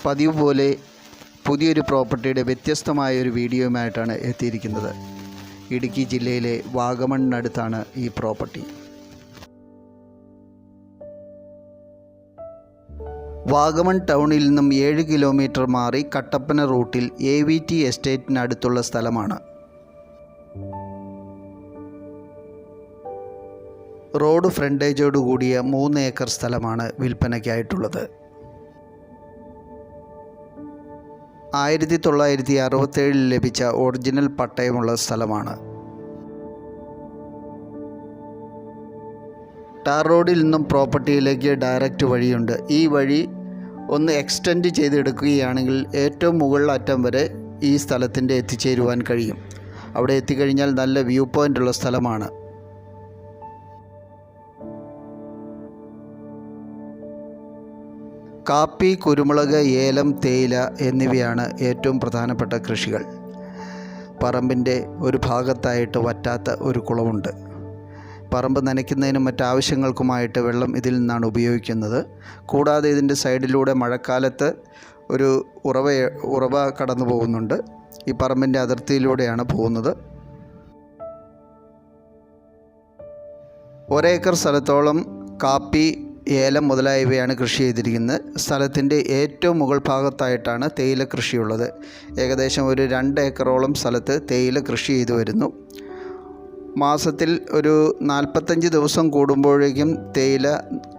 പതിവ് പോലെ പുതിയൊരു പ്രോപ്പർട്ടിയുടെ വ്യത്യസ്തമായ ഒരു വീഡിയോയുമായിട്ടാണ് എത്തിയിരിക്കുന്നത്. ഇടുക്കി ജില്ലയിലെ വാഗമണ്ണിനടുത്താണ് ഈ പ്രോപ്പർട്ടി. വാഗമൺ ടൗണിൽ നിന്നും 7 കിലോമീറ്റർ മാറി കട്ടപ്പന റൂട്ടിൽ AVT എസ്റ്റേറ്റിനടുത്തുള്ള സ്ഥലമാണ്. റോഡ് ഫ്രണ്ടേജോട് കൂടിയ 3 ഏക്കർ സ്ഥലമാണ് വിൽപ്പനയ്ക്കായിട്ടുള്ളത്. 1967 ലഭിച്ച ഒറിജിനൽ പട്ടയമുള്ള സ്ഥലമാണ്. ടാർ റോഡിൽ നിന്നും പ്രോപ്പർട്ടിയിലേക്ക് ഡയറക്റ്റ് വഴിയുണ്ട്. ഈ വഴി ഒന്ന് എക്സ്റ്റെൻഡ് ചെയ്തെടുക്കുകയാണെങ്കിൽ ഏറ്റവും മുകളിൽ അറ്റം വരെ ഈ സ്ഥലത്തിൻ്റെ എത്തിച്ചേരുവാൻ കഴിയും. അവിടെ എത്തിക്കഴിഞ്ഞാൽ നല്ല വ്യൂ പോയിൻ്റ് ഉള്ള സ്ഥലമാണ്. കാപ്പി, കുരുമുളക്, ഏലം, തേയില എന്നിവയാണ് ഏറ്റവും പ്രധാനപ്പെട്ട കൃഷികൾ. പറമ്പിൻ്റെ ഒരു ഭാഗത്തായിട്ട് വറ്റാത്ത ഒരു കുളമുണ്ട്. പറമ്പ് നനയ്ക്കുന്നതിനും മറ്റാവശ്യങ്ങൾക്കുമായിട്ട് വെള്ളം ഇതിൽ നിന്നാണ് ഉപയോഗിക്കുന്നത്. കൂടാതെ ഇതിൻ്റെ സൈഡിലൂടെ മഴക്കാലത്ത് ഒരു ഉറവ കടന്നു പോകുന്നുണ്ട്. ഈ പറമ്പിൻ്റെ അതിർത്തിയിലൂടെയാണ് പോകുന്നത്. 1 ഏക്കർ സ്ഥലത്തോളം കാപ്പി, ഏലം മുതലായവയാണ് കൃഷി ചെയ്തിരിക്കുന്നത്. സ്ഥലത്തിൻ്റെ ഏറ്റവും മുകൾ ഭാഗത്തായിട്ടാണ് തേയില കൃഷിയുള്ളത്. ഏകദേശം ഒരു 2 ഏക്കറോളം സ്ഥലത്ത് തേയില കൃഷി ചെയ്തു വരുന്നു. മാസത്തിൽ ഒരു 45 ദിവസം കൂടുമ്പോഴേക്കും തേയില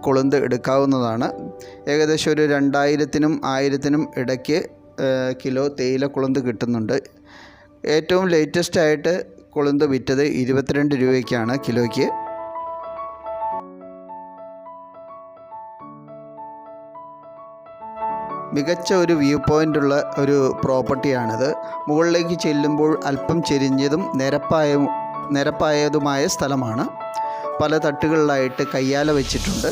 കൊളുന്ത് എടുക്കാവുന്നതാണ്. ഏകദേശം ഒരു 2000-നും 1000-നും ഇടയ്ക്ക് കിലോ തേയില കൊളുന്ത് കിട്ടുന്നുണ്ട്. ഏറ്റവും ലേറ്റസ്റ്റ് ആയിട്ട് കൊളുന്ത് വിറ്റത് 22 രൂപയ്ക്കാണ് കിലോയ്ക്ക്. മികച്ച ഒരു വ്യൂ പോയിൻ്റുള്ള ഒരു പ്രോപ്പർട്ടിയാണിത്. മുകളിലേക്ക് ചെല്ലുമ്പോൾ അല്പം ചെരിഞ്ഞതും നിരപ്പായതുമായ സ്ഥലമാണ്. പല തട്ടുകളിലായിട്ട് കയ്യാല വെച്ചിട്ടുണ്ട്.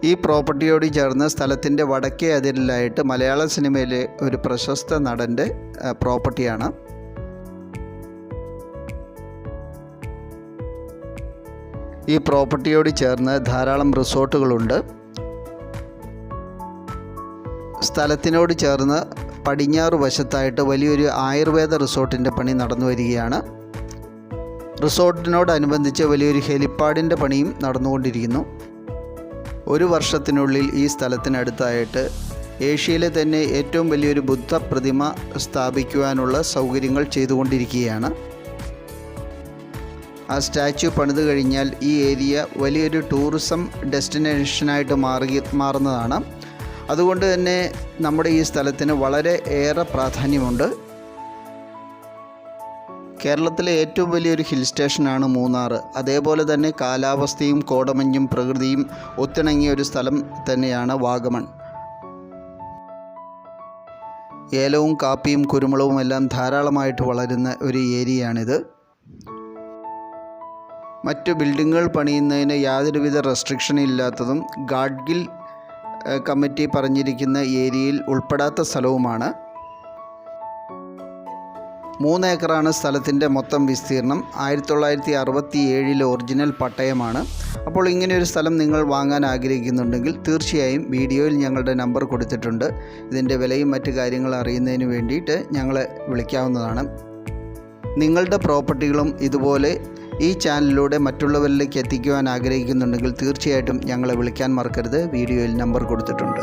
ഈ പ്രോപ്പർട്ടിയോട് ചേർന്ന് സ്ഥലത്തിൻ്റെ വടക്കേ അതിരിലായിട്ട് മലയാള സിനിമയിലെ ഒരു പ്രശസ്ത നടൻ്റെ പ്രോപ്പർട്ടിയാണ്. ഈ പ്രോപ്പർട്ടിയോട് ചേർന്ന് ധാരാളം റിസോർട്ടുകളുണ്ട്. സ്ഥലത്തിനോട് ചേർന്ന് പടിഞ്ഞാറ് വശത്തായിട്ട് വലിയൊരു ആയുർവേദ റിസോർട്ടിൻ്റെ പണി നടന്നു വരികയാണ്. റിസോർട്ടിനോടനുബന്ധിച്ച് വലിയൊരു ഹെലിപ്പാഡിൻ്റെ പണിയും നടന്നുകൊണ്ടിരിക്കുന്നു. 1 വർഷത്തിനുള്ളിൽ ഈ സ്ഥലത്തിനടുത്തായിട്ട് ഏഷ്യയിലെ തന്നെ ഏറ്റവും വലിയൊരു ബുദ്ധ പ്രതിമ സ്ഥാപിക്കുവാനുള്ള സൗകര്യങ്ങൾ ചെയ്തുകൊണ്ടിരിക്കുകയാണ്. ആ സ്റ്റാച്യു പണിത് കഴിഞ്ഞാൽ ഈ ഏരിയ വലിയൊരു ടൂറിസം ഡെസ്റ്റിനേഷനായിട്ട് മാറുന്നതാണ്. അതുകൊണ്ട് തന്നെ നമ്മുടെ ഈ സ്ഥലത്തിന് വളരെ ഏറെ പ്രാധാന്യമുണ്ട്. കേരളത്തിലെ ഏറ്റവും വലിയൊരു ഹിൽ സ്റ്റേഷനാണ് മൂന്നാർ. അതേപോലെ തന്നെ കാലാവസ്ഥയും കോടമഞ്ഞും പ്രകൃതിയും ഒത്തിണങ്ങിയ ഒരു സ്ഥലം തന്നെയാണ് വാഗമൺ. ഏലവും കാപ്പിയും കുരുമുളകും എല്ലാം ധാരാളമായിട്ട് വളരുന്ന ഒരു ഏരിയയാണിത്. മറ്റു ബിൽഡിങ്ങുകൾ പണിയുന്നതിന് യാതൊരുവിധ റെസ്ട്രിക്ഷൻ ഇല്ലാത്തതും ഗാഡ്ഗിൽ കമ്മിറ്റി പറഞ്ഞിരിക്കുന്ന ഏരിയയിൽ ഉൾപ്പെടാത്ത സ്ഥലവുമാണ്. 3 ഏക്കറാണ് സ്ഥലത്തിൻ്റെ മൊത്തം വിസ്തീർണം. 1967 ഒറിജിനൽ പട്ടയമാണ്. അപ്പോൾ ഇങ്ങനെയൊരു സ്ഥലം നിങ്ങൾ വാങ്ങാൻ ആഗ്രഹിക്കുന്നുണ്ടെങ്കിൽ തീർച്ചയായും വീഡിയോയിൽ ഞങ്ങളുടെ നമ്പർ കൊടുത്തിട്ടുണ്ട്. ഇതിൻ്റെ വിലയും മറ്റു കാര്യങ്ങൾ അറിയുന്നതിന് വേണ്ടിയിട്ട് ഞങ്ങളെ വിളിക്കാവുന്നതാണ്. നിങ്ങളുടെ പ്രോപ്പർട്ടികളും ഇതുപോലെ ഈ ചാനലിലൂടെ മറ്റുള്ളവരിലേക്ക് എത്തിക്കുവാൻ ആഗ്രഹിക്കുന്നുണ്ടെങ്കിൽ തീർച്ചയായിട്ടും ഞങ്ങളെ വിളിക്കാൻ മറക്കരുത്. വീഡിയോയിൽ നമ്പർ കൊടുത്തിട്ടുണ്ട്.